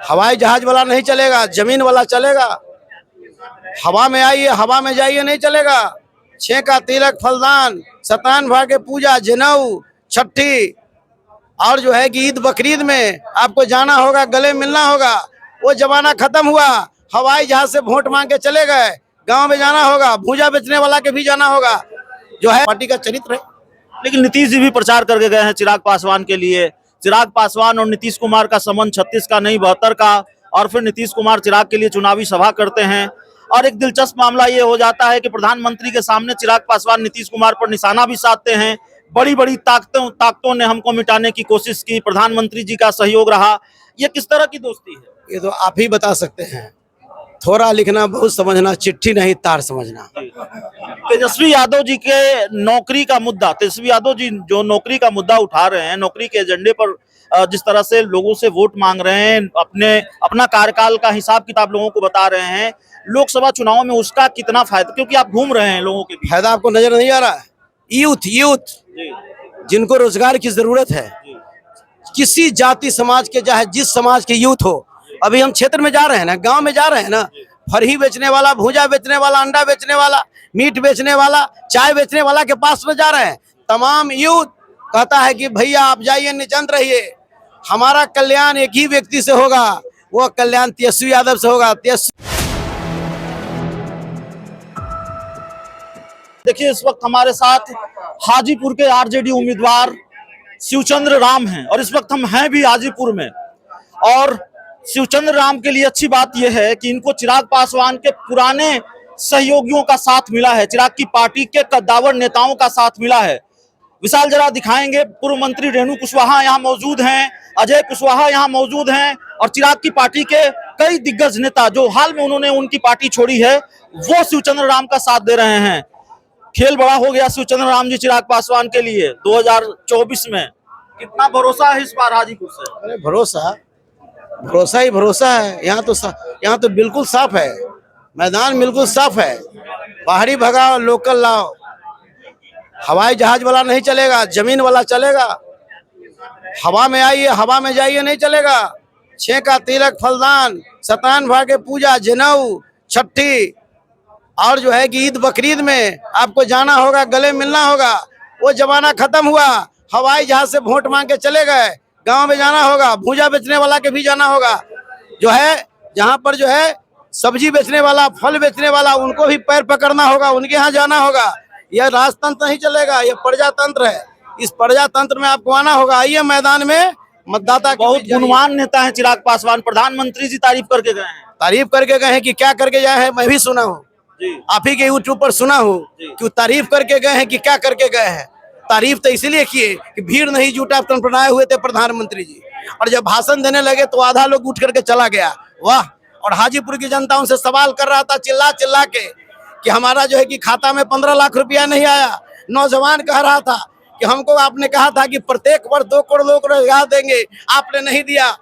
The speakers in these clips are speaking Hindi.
हवाई जहाज वाला नहीं चलेगा, जमीन वाला चलेगा। हवा में आइए हवा में जाइए नहीं चलेगा। 6 का तिलक फलदान, सतान भागे पूजा, जनेऊ, छठी और जो है कि ईद बकरीद में आपको जाना होगा, गले मिलना होगा। वो जमाना खत्म हुआ। हवाई जहाज से वोट मांग के चले गए। गांव में जाना होगा, भूजा बेचने वाला के भी जाना होगा। जो है पार्टी का चरित्र है। लेकिन नीतीश जी भी प्रचार करके गए हैं चिराग पासवान के लिए। चिराग पासवान और नीतीश कुमार का संबंध 36 का नहीं 72 का, और फिर नीतीश कुमार चिराग के लिए चुनावी सभा करते हैं। और एक दिलचस्प मामला ये हो जाता है कि प्रधानमंत्री के सामने चिराग पासवान नीतीश कुमार पर निशाना भी साधते हैं। बड़ी बड़ी ताकतों ने हमको मिटाने की कोशिश की, प्रधानमंत्री जी का सहयोग रहा। ये किस तरह की दोस्ती है? ये तो आप ही बता सकते हैं। थोड़ा लिखना बहुत समझना, चिट्ठी नहीं तार समझना। तेजस्वी यादव जी के नौकरी का मुद्दा, तेजस्वी यादव जी जो नौकरी का मुद्दा उठा रहे हैं, नौकरी के एजेंडे पर जिस तरह से लोगों से वोट मांग रहे हैं, अपना कार्यकाल का हिसाब किताब लोगों को बता रहे हैं, लोकसभा चुनाव में उसका कितना फायदा, क्योंकि आप घूम रहे हैं लोगों के बीच। फायदा आपको नजर नहीं आ रहा है? यूथ जिनको रोजगार की जरूरत है, किसी जाति समाज के, चाहे जिस समाज के यूथ हो। अभी हम क्षेत्र में जा रहे हैं ना, गांव में जा रहे हैं ना, फरही बेचने वाला, भूजा बेचने वाला, अंडा बेचने वाला, मीट बेचने वाला, चाय बेचने वाला के पास में जा रहे हैं। तमाम यूथ कहता है कि भैया आप जाइए, निश्चिंत रहिए, हमारा कल्याण एक ही व्यक्ति से होगा, वो कल्याण तेजस्वी यादव से होगा। देखिए, इस वक्त हमारे साथ हाजीपुर के आरजेडी उम्मीदवार शिवचंद्र राम हैं, और इस वक्त हम हैं भी हाजीपुर में। और शिवचंद्र राम के लिए अच्छी बात यह है कि इनको चिराग पासवान के पुराने सहयोगियों का साथ मिला है, चिराग की पार्टी के कद्दावर नेताओं का साथ मिला है। विशाल जरा दिखाएंगे, पूर्व मंत्री रेणु कुशवाहा यहाँ मौजूद हैं, अजय कुशवाहा यहाँ मौजूद हैं, और चिराग की पार्टी के कई दिग्गज नेता जो हाल में उन्होंने उनकी पार्टी छोड़ी है, वो शिवचंद्र राम का साथ दे रहे हैं। खेल बड़ा हो गया शिवचंद्र राम जी चिराग पासवान के लिए 2024 में। कितना भरोसा है इस बार हाजीपुर से? अरे भरोसा ही भरोसा है। यहाँ तो बिल्कुल साफ है, मैदान बिल्कुल साफ है। बाहरी भगाओ, लोकल लाओ। हवाई जहाज वाला नहीं चलेगा, जमीन वाला चलेगा। हवा में आइए हवा में जाइए नहीं चलेगा। 6 का तिलक फलदान, सतान भागे पूजा, जनेऊ, छठी और जो है कि ईद बकरीद में आपको जाना होगा, गले मिलना होगा। वो जमाना खत्म हुआ। हवाई जहाज से वोट मांग के चले गए। गांव में जाना होगा, भूजा बेचने वाला के भी जाना होगा। जो है जहां पर जो है सब्जी बेचने वाला, फल बेचने वाला, उनको भी पैर पकड़ना होगा, उनके यहाँ जाना होगा। यह राजतंत्र नहीं चलेगा, यह प्रजातंत्र है। इस प्रजातंत्र में आपको आना होगा। आइए मैदान में, मतदाता। बहुत गुणवान नेता है चिराग पासवान, प्रधानमंत्री जी तारीफ करके गए हैं। तारीफ करके गए हैं कि क्या करके गए हैं, मैं भी सुना हूँ, आप ही के यूट्यूब पर सुना हूँ कि तारीफ करके गए हैं कि क्या करके गए हैं। तारीफ तो इसीलिए किए कि भीड़ नहीं जुटा, तड़पड़ाए हुए थे प्रधानमंत्री जी, और जब भाषण देने लगे तो आधा लोग उठ करके चला गया। वाह। और हाजीपुर की जनता उनसे सवाल कर रहा था चिल्ला चिल्ला के कि हमारा जो है कि खाता में 15 लाख रुपया नहीं आया। नौजवान कह रहा था कि हमको आपने कहा था कि प्रत्येक वर्ष 2 करोड़ लोग रोजगार देंगे, आपने नहीं दिया।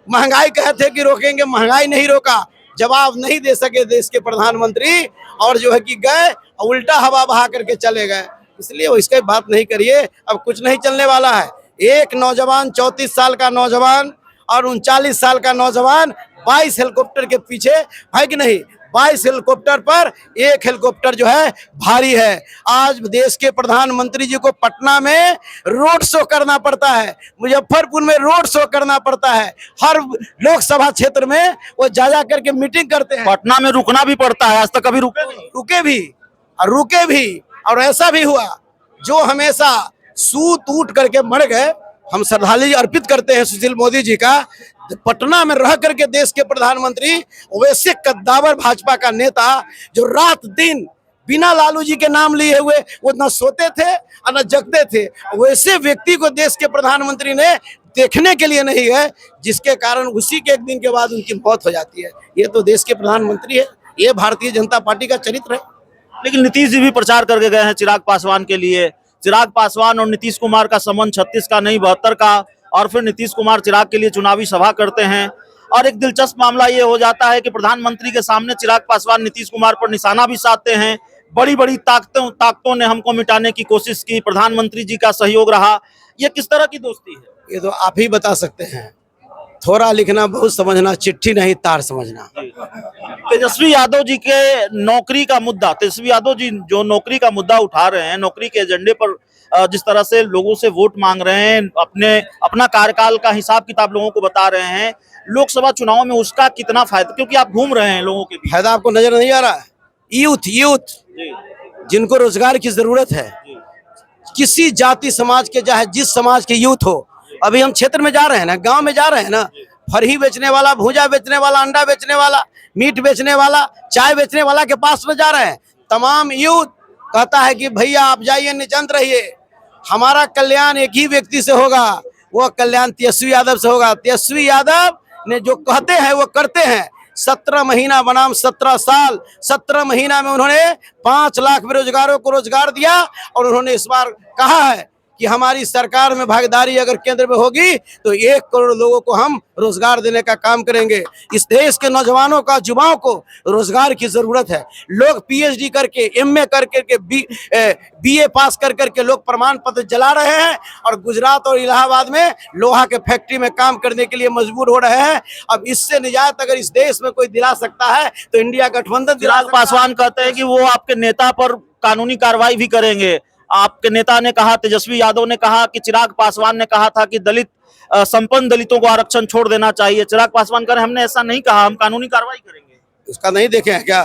महंगाई कहे थे कि रोकेंगे, महंगाई नहीं रोका। जवाब नहीं दे सके देश के प्रधानमंत्री, और जो है कि गए उल्टा हवा बहा करके चले गए। इसलिए वो इसकी बात नहीं करिए, अब कुछ नहीं चलने वाला है। एक नौजवान, 34 साल का नौजवान और 39 साल का नौजवान 22 हेलीकॉप्टर के पीछे है कि नहीं। 22 हेलीकॉप्टर पर एक हेलीकॉप्टर जो है भारी है। आज देश के प्रधानमंत्री जी को पटना में रोड शो करना पड़ता है, मुजफ्फरपुर में रोड शो करना पड़ता है, हर लोकसभा क्षेत्र में वो जा करके मीटिंग करते हैं। पटना में रुकना भी पड़ता है, आज तक कभी रुके भी। और ऐसा भी हुआ जो हमेशा सूत उठ करके मर गए। हम श्रद्धांजलि अर्पित करते हैं सुशील मोदी जी का। पटना में रह करके देश के प्रधानमंत्री, वैसे कद्दावर भाजपा का नेता जो रात दिन बिना लालू जी के नाम लिए हुए वो न सोते थे और न जगते थे, वैसे व्यक्ति को देश के प्रधानमंत्री ने देखने के लिए नहीं है, जिसके कारण उसी के एक दिन के बाद उनकी मौत हो जाती है। ये तो देश के प्रधानमंत्री है, ये भारतीय जनता पार्टी का चरित्र है। लेकिन नीतीश जी भी प्रचार करके गए हैं चिराग पासवान के लिए। चिराग पासवान और नीतीश कुमार का संबंध 36 का नहीं 72 का, और फिर नीतीश कुमार चिराग के लिए चुनावी सभा करते हैं। और एक दिलचस्प मामला ये हो जाता है कि प्रधानमंत्री के सामने चिराग पासवान नीतीश कुमार पर निशाना भी साधते हैं। बड़ी बड़ी ताकतों ने हमको मिटाने की कोशिश की, प्रधानमंत्री जी का सहयोग रहा। ये किस तरह की दोस्ती है? ये तो आप ही बता सकते हैं। थोड़ा लिखना बहुत समझना, चिट्ठी नहीं तार समझना। तेजस्वी यादव जी के नौकरी का मुद्दा, तेजस्वी यादव जी जो नौकरी का मुद्दा उठा रहे हैं, नौकरी के एजेंडे पर जिस तरह से लोगों से वोट मांग रहे हैं, अपना कार्यकाल का हिसाब किताब लोगों को बता रहे हैं, लोकसभा चुनाव में उसका कितना फायदा, क्योंकि आप घूम रहे हैं लोगों के बीच। फायदा आपको नजर नहीं आ रहा है? यूथ जिनको रोजगार की जरूरत है, किसी जाति समाज के, चाहे जिस समाज के यूथ हो। अभी हम क्षेत्र में जा रहे हैं ना, गांव में जा रहे हैं ना, फरही बेचने वाला, भूजा बेचने वाला, अंडा बेचने वाला, मीट बेचने वाला, चाय बेचने वाला के पास में जा रहे हैं। तमाम यूथ कहता है कि भैया आप जाइए, निश्चिंत रहिए, हमारा कल्याण एक ही व्यक्ति से होगा, वो कल्याण तेजस्वी यादव से होगा। तेजस्वी यादव ने जो कहते हैं वो करते हैं। 17 महीना बनाम 17 साल, 17 महीना में उन्होंने 5 लाख बेरोजगारों को रोजगार दिया। और उन्होंने इस बार कहा है कि हमारी सरकार में भागीदारी अगर केंद्र में होगी तो 1 करोड़ लोगों को हम रोजगार देने का काम करेंगे। इस देश के नौजवानों का, युवाओं को रोजगार की जरूरत है। लोग पीएचडी करके, एमए करके, बीए पास करके लोग प्रमाण पत्र जला रहे हैं और गुजरात और इलाहाबाद में लोहा के फैक्ट्री में काम करने के लिए मजबूर हो रहे हैं। अब इससे निजात अगर इस देश में कोई दिला सकता है तो इंडिया गठबंधन दिला। चिराग पासवान कहते हैं कि वो आपके नेता पर कानूनी कार्रवाई भी करेंगे। आपके नेता ने कहा, तेजस्वी यादव ने कहा कि चिराग पासवान ने कहा था कि संपन्न दलितों को आरक्षण छोड़ देना चाहिए। चिराग पासवान कह रहे हैं हमने ऐसा नहीं कहा, हम कानूनी कार्रवाई करेंगे। उसका नहीं देखे हैं क्या?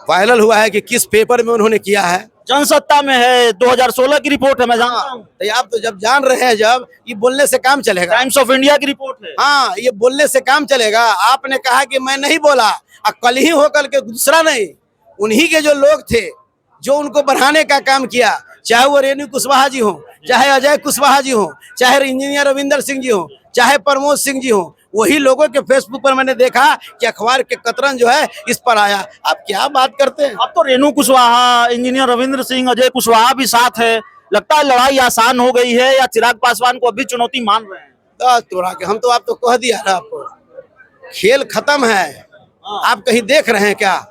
वायरल हुआ है कि किस पेपर में उन्होंने किया है। जनसत्ता में है, 2016 की रिपोर्ट है, मैं जानता हूं। तो आप तो जब जान रहे हैं, जब ये बोलने से काम चलेगा। टाइम्स ऑफ इंडिया की रिपोर्ट है। हाँ, ये बोलने से काम चलेगा। आपने कहा कि मैं नहीं बोला, और कल ही होकर के दूसरा नहीं, उन्हीं के जो लोग थे जो उनको बढ़ाने का काम किया, चाहे वो रेणु कुशवाहा जी हो, चाहे अजय कुशवाहा जी हो, चाहे इंजीनियर रविंदर सिंह जी हो, चाहे प्रमोद सिंह जी हो, वही लोगों के फेसबुक पर मैंने देखा कि अखबार के कतरन जो है इस पर आया। आप क्या बात करते हैं? अब तो रेणु कुशवाहा, इंजीनियर रविंद्र सिंह, अजय कुशवाहा भी साथ है। लगता है लड़ाई आसान हो गई है, या चिराग पासवान को अभी चुनौती मान रहे हैं? हम तो आप तो कह दिया ना, आपको खेल खत्म है। आप कहीं देख रहे हैं क्या?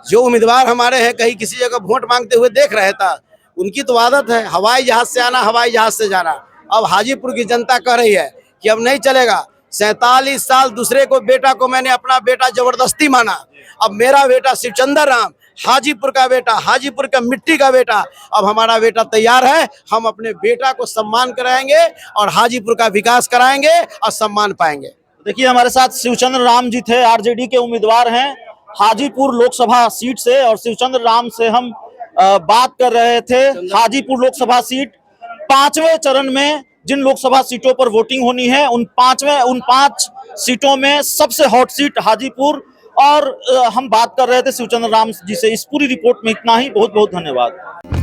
जो उम्मीदवार हमारे हैं कहीं किसी जगह वोट मांगते हुए देख रहे था। उनकी तो आदत है हवाई जहाज से आना, हवाई जहाज से जाना। अब हाजीपुर की जनता कह रही है कि अब नहीं चलेगा। 47 साल दूसरे को, बेटा को मैंने अपना बेटा जबरदस्ती माना। अब मेरा बेटा शिवचंद्र राम, हाजीपुर का बेटा, हाजीपुर का मिट्टी का बेटा, अब हमारा बेटा तैयार है। हम अपने बेटा को सम्मान कराएंगे और हाजीपुर का विकास कराएंगे और सम्मान पाएंगे। देखिए, हमारे साथ शिवचंद्र राम जी थे, आरजेडी के उम्मीदवार हैं हाजीपुर लोकसभा सीट से। और शिवचंद्र राम से हम बात कर रहे थे। हाजीपुर लोकसभा सीट 5वें चरण में जिन लोकसभा सीटों पर वोटिंग होनी है, उन 5 सीटों में सबसे हॉट सीट हाजीपुर। और हम बात कर रहे थे शिवचंद्र राम जी से। इस पूरी रिपोर्ट में इतना ही। बहुत बहुत धन्यवाद।